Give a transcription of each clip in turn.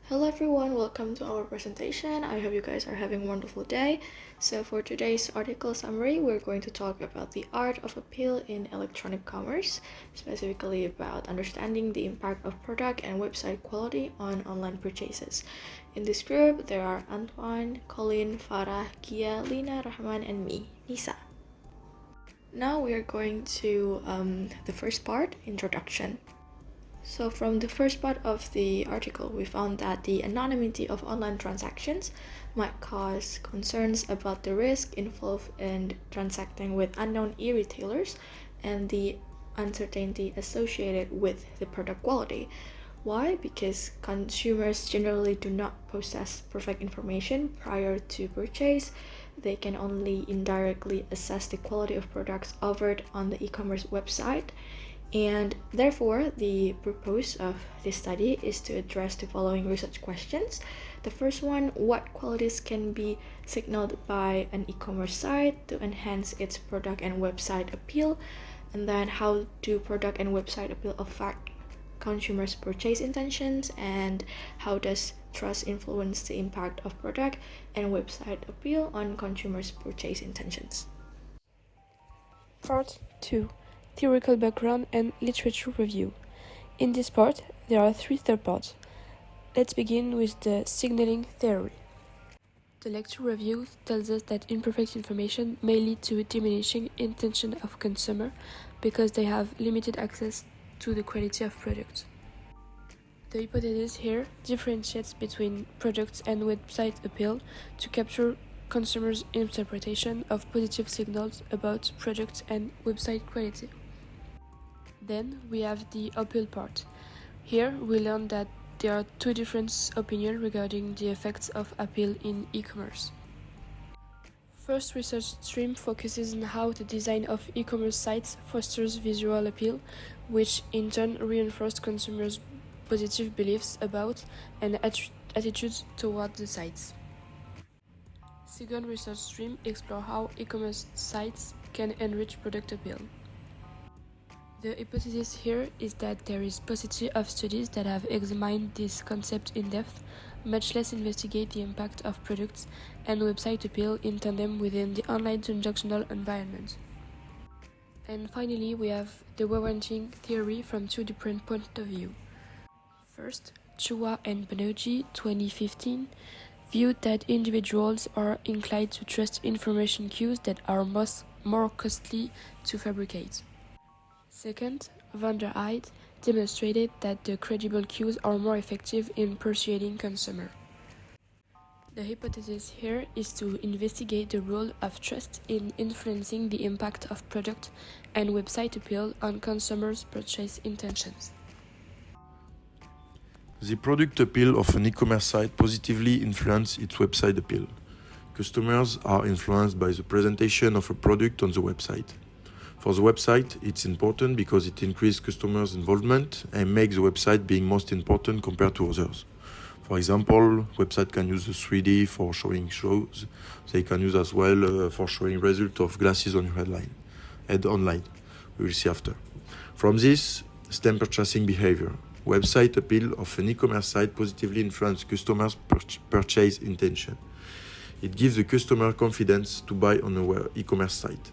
Hello everyone, welcome to our presentation. I hope you guys are having a wonderful day. So for today's article summary, we're going to talk about the art of appeal in electronic commerce, specifically about understanding the impact of product and website quality on online purchases. In this group, there are Antoine, Colin, Farah, Kia, Lina, Rahman, and me, Nisa. Now we are going to the first part, introduction. So from the first part of the article, we found that the anonymity of online transactions might cause concerns about the risk involved in transacting with unknown e-retailers and the uncertainty associated with the product quality. Why? Because consumers generally do not possess perfect information prior to purchase. They can only indirectly assess the quality of products offered on the e-commerce website. And therefore, the purpose of this study is to address the following research questions. The first one, what qualities can be signaled by an e-commerce site to enhance its product and website appeal? And then how do product and website appeal affect consumers' purchase intentions? And how does trust influence the impact of product and website appeal on consumers' purchase intentions? Part 2. Theoretical background and literature review. In this part, there are three subparts. Let's begin with the signaling theory. The lecture review tells us that imperfect information may lead to a diminishing intention of consumer because they have limited access to the quality of product. The hypothesis here differentiates between product and website appeal to capture consumers' interpretation of positive signals about product and website quality. Then we have the appeal part. Here we learn that there are two different opinions regarding the effects of appeal in e-commerce. First research stream focuses on how the design of e-commerce sites fosters visual appeal, which in turn reinforces consumers' positive beliefs about and attitudes toward the sites. Second research stream explores how e-commerce sites can enrich product appeal. The hypothesis here is that there is paucity of studies that have examined this concept in depth, much less investigate the impact of products and website appeal in tandem within the online transactional environment. And finally, we have the warranting theory from two different points of view. First, Chua and Banerjee, 2015, viewed that individuals are inclined to trust information cues that are more costly to fabricate. Second, Van der Eyde demonstrated that the credible cues are more effective in persuading consumers. The hypothesis here is to investigate the role of trust in influencing the impact of product and website appeal on consumers' purchase intentions. The product appeal of an e-commerce site positively influences its website appeal. Customers are influenced by the presentation of a product on the website. For the website, it's important because it increases customers' involvement and makes the website being most important compared to others. For example, website can use the 3D for showing shows. They can use as well for showing results of glasses on your head online. We will see after. From this, stem purchasing behavior. Website appeal of an e-commerce site positively influences customers' purchase intention. It gives the customer confidence to buy on an e-commerce site.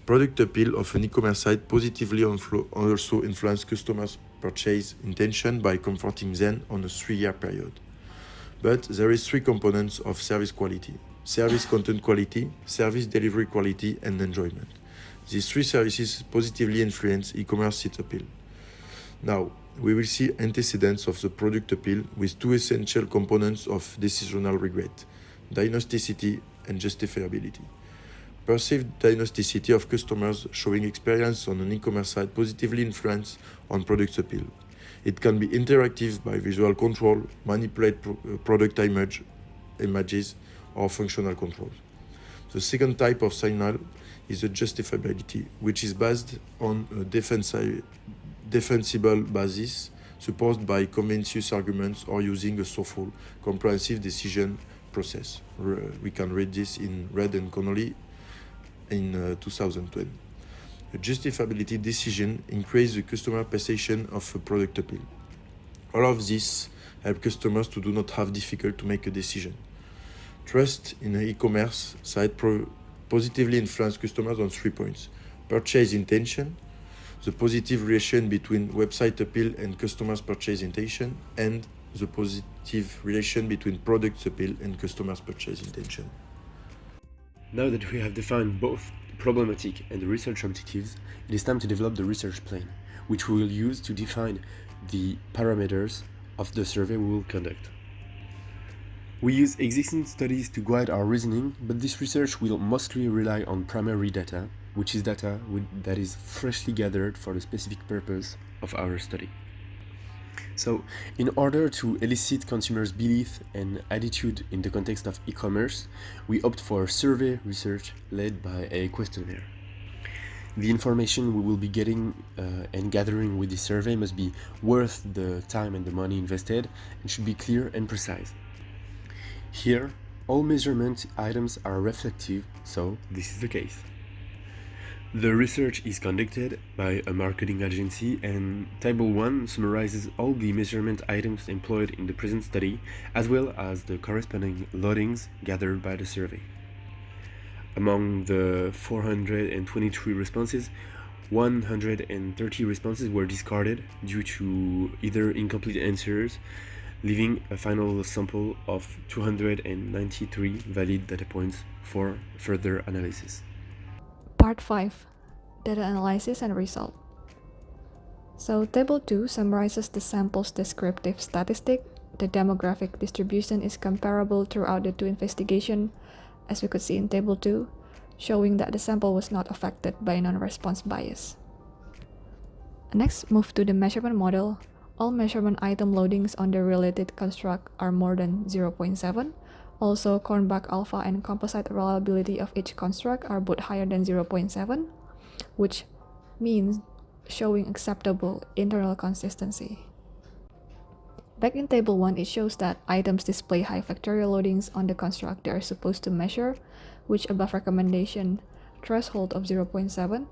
Product appeal of an e-commerce site positively also influences customers' purchase intention by comforting them on a 3-year period. But there is three components of service quality: service content quality, service delivery quality, and enjoyment. These three services positively influence e-commerce site appeal. Now, we will see antecedents of the product appeal with two essential components of decisional regret: diagnosticity and justifiability. Perceived diagnosticity of customers showing experience on an e-commerce site positively influence on product appeal. It can be interactive by visual control, manipulate product images, or functional controls. The second type of signal is the justifiability, which is based on a defensible basis, supported by convincing arguments or using a thoughtful, comprehensive decision process. We can read this in Red and Connolly in 2020. A justifiability decision increases the customer perception of a product appeal. All of this help customers to do not have difficult to make a decision. Trust in an e-commerce site positively influence customers on 3 points: purchase intention, the positive relation between website appeal and customers' purchase intention, and the positive relation between product appeal and customers' purchase intention. Now that we have defined both the problematic and the research objectives, it is time to develop the research plan, which we will use to define the parameters of the survey we will conduct. We use existing studies to guide our reasoning, but this research will mostly rely on primary data, which is data that is freshly gathered for the specific purpose of our study. So, in order to elicit consumers' belief and attitude in the context of e-commerce, we opt for survey research led by a questionnaire. The information we will be getting and gathering with this survey must be worth the time and the money invested and should be clear and precise. Here, all measurement items are reflective, so this is the case. The research is conducted by a marketing agency, and Table 1 summarizes all the measurement items employed in the present study, as well as the corresponding loadings gathered by the survey. Among the 423 responses, 130 responses were discarded due to either incomplete answers, leaving a final sample of 293 valid data points for further analysis. Part 5. Data analysis and result. So Table 2 summarizes the sample's descriptive statistic. The demographic distribution is comparable throughout the two investigations, as we could see in Table 2, showing that the sample was not affected by non-response bias. Next, move to the measurement model. All measurement item loadings on the related construct are more than 0.7. Also, Cronbach alpha and composite reliability of each construct are both higher than 0.7, which means showing acceptable internal consistency. Back in Table 1, it shows that items display high factorial loadings on the construct they are supposed to measure, which above recommendation threshold of 0.7.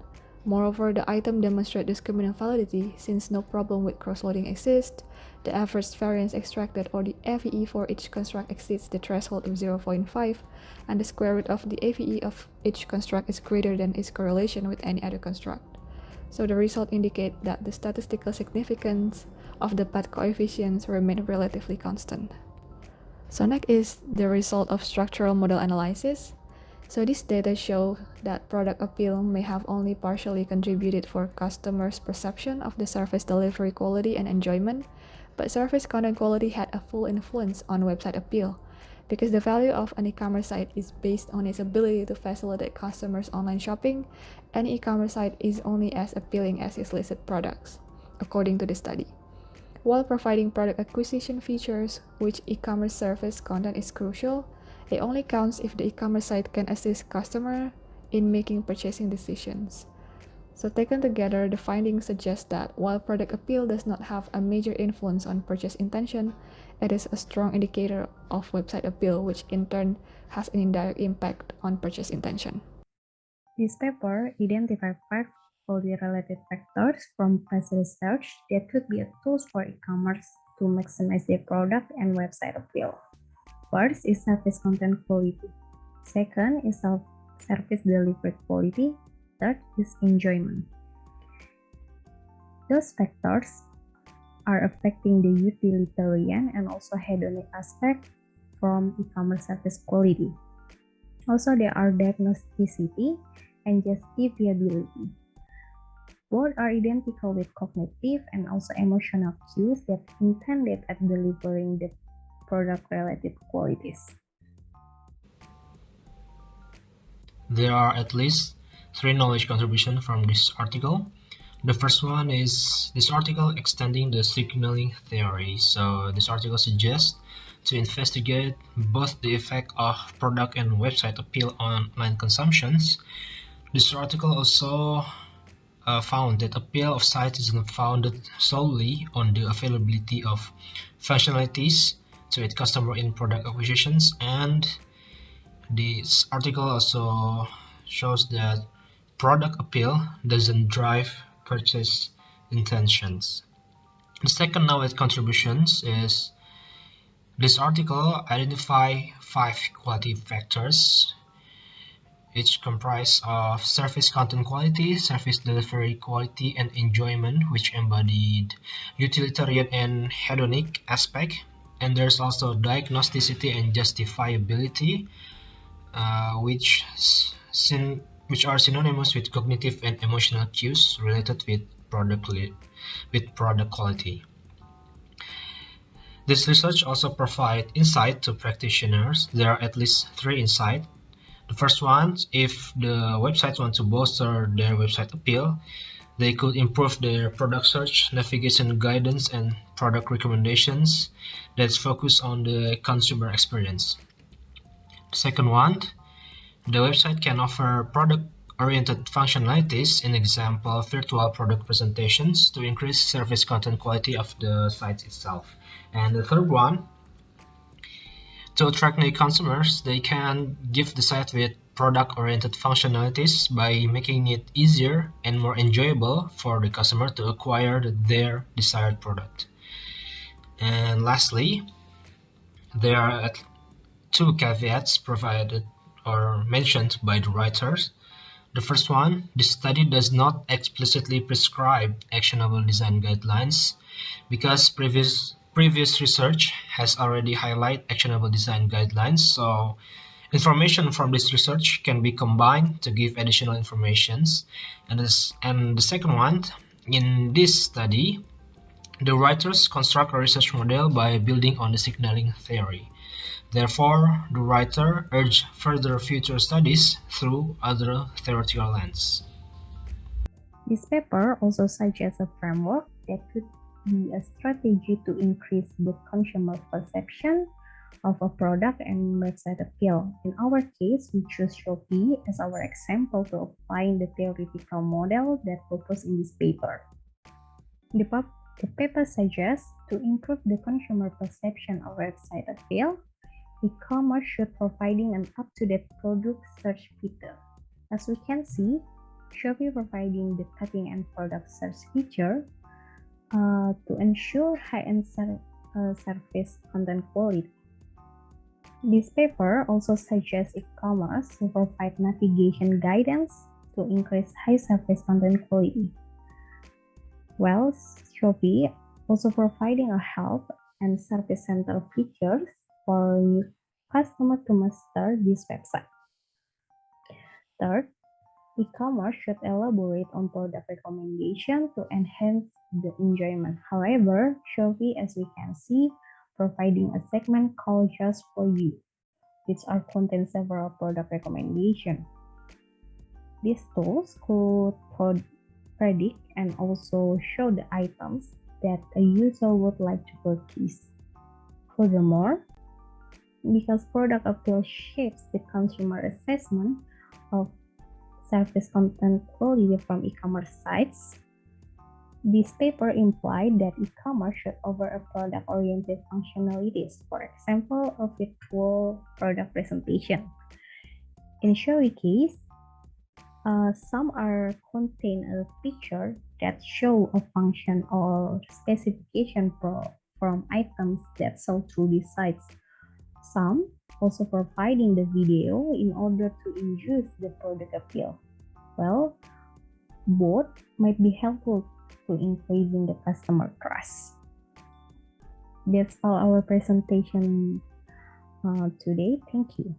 Moreover, the item demonstrates discriminant validity since no problem with cross-loading exists, the average variance extracted or the AVE for each construct exceeds the threshold of 0.5, and the square root of the AVE of each construct is greater than its correlation with any other construct. So the result indicate that the statistical significance of the path coefficients remain relatively constant. So next is the result of structural model analysis. So this data show that product appeal may have only partially contributed for customers' perception of the service delivery quality and enjoyment, but service content quality had a full influence on website appeal, because the value of an e-commerce site is based on its ability to facilitate customers' online shopping. Any e-commerce site is only as appealing as its listed products, according to the study. While providing product acquisition features, which e-commerce service content is crucial, it only counts if the e-commerce site can assist customer in making purchasing decisions. So taken together, the findings suggest that while product appeal does not have a major influence on purchase intention, it is a strong indicator of website appeal, which in turn has an indirect impact on purchase intention. This paper identified 5 closely related factors from past research that could be a tools for e-commerce to maximize their product and website appeal. First is service content quality. Second is service delivery quality. Third is enjoyment. Those factors are affecting the utilitarian and also hedonic aspect from e-commerce service quality. Also, there are diagnosticity and justifiability. Both are identical with cognitive and also emotional cues that intended at delivering the product-related qualities. There are at least 3 knowledge contributions from this article. The first one is this article extending the signaling theory. So this article suggests to investigate both the effect of product and website appeal on online consumptions. This article also found that appeal of sites is not founded solely on the availability of functionalities to aid customer in product acquisitions, and this article also shows that product appeal doesn't drive purchase intentions. The second knowledge contributions is This article identifies 5 quality factors, which comprise of service content quality, service delivery quality, and enjoyment, which embodied utilitarian and hedonic aspect. And there's also diagnosticity and justifiability, which are synonymous with cognitive and emotional cues related with product quality. This research also provides insight to practitioners. There are at least 3 insights. The first one, if the website wants to bolster their website appeal, they could improve their product search, navigation guidance, and product recommendations that's focused on the consumer experience. The second one, the website can offer product-oriented functionalities, in example, virtual product presentations, to increase service content quality of the site itself. And the third one, to attract new consumers, they can give the site with product-oriented functionalities by making it easier and more enjoyable for the customer to acquire their desired product. And lastly, there are 2 caveats provided or mentioned by the writers. The first one, the study does not explicitly prescribe actionable design guidelines because previous research has already highlighted actionable design guidelines, so information from this research can be combined to give additional informations. And the second one, in this study, the writers construct a research model by building on the signaling theory. Therefore, the writer urged further future studies through other theoretical lens. This paper also suggests a framework that could be a strategy to increase the consumer perception of a product and website appeal. In our case, we choose Shopee as our example to apply the theoretical model that proposed in this paper. The paper suggests to improve the consumer perception of website appeal, e-commerce should providing an up-to-date product search feature. As we can see, Shopee providing the cutting-edge product search feature to ensure high-end service content quality. This paper also suggests e-commerce to provide navigation guidance to increase high service content quality. Well, Shopee also providing a help and service center features for customer to master this website. Third, e-commerce should elaborate on product recommendation to enhance the enjoyment. However, Shopee, as we can see, providing a segment called Just For You, which are contain several product recommendations. These tools could predict and also show the items that a user would like to purchase. Furthermore, because product appeal shapes the consumer assessment of service content quality from e-commerce sites, this paper implied that e-commerce should offer a product-oriented functionalities, for example, a virtual product presentation. In Shopee case, some are contain a feature that show a function or specification from items that sold through these sites. Some also providing the video in order to induce the product appeal. Well, both might be helpful to increasing the customer trust. That's all our presentation today. Thank you.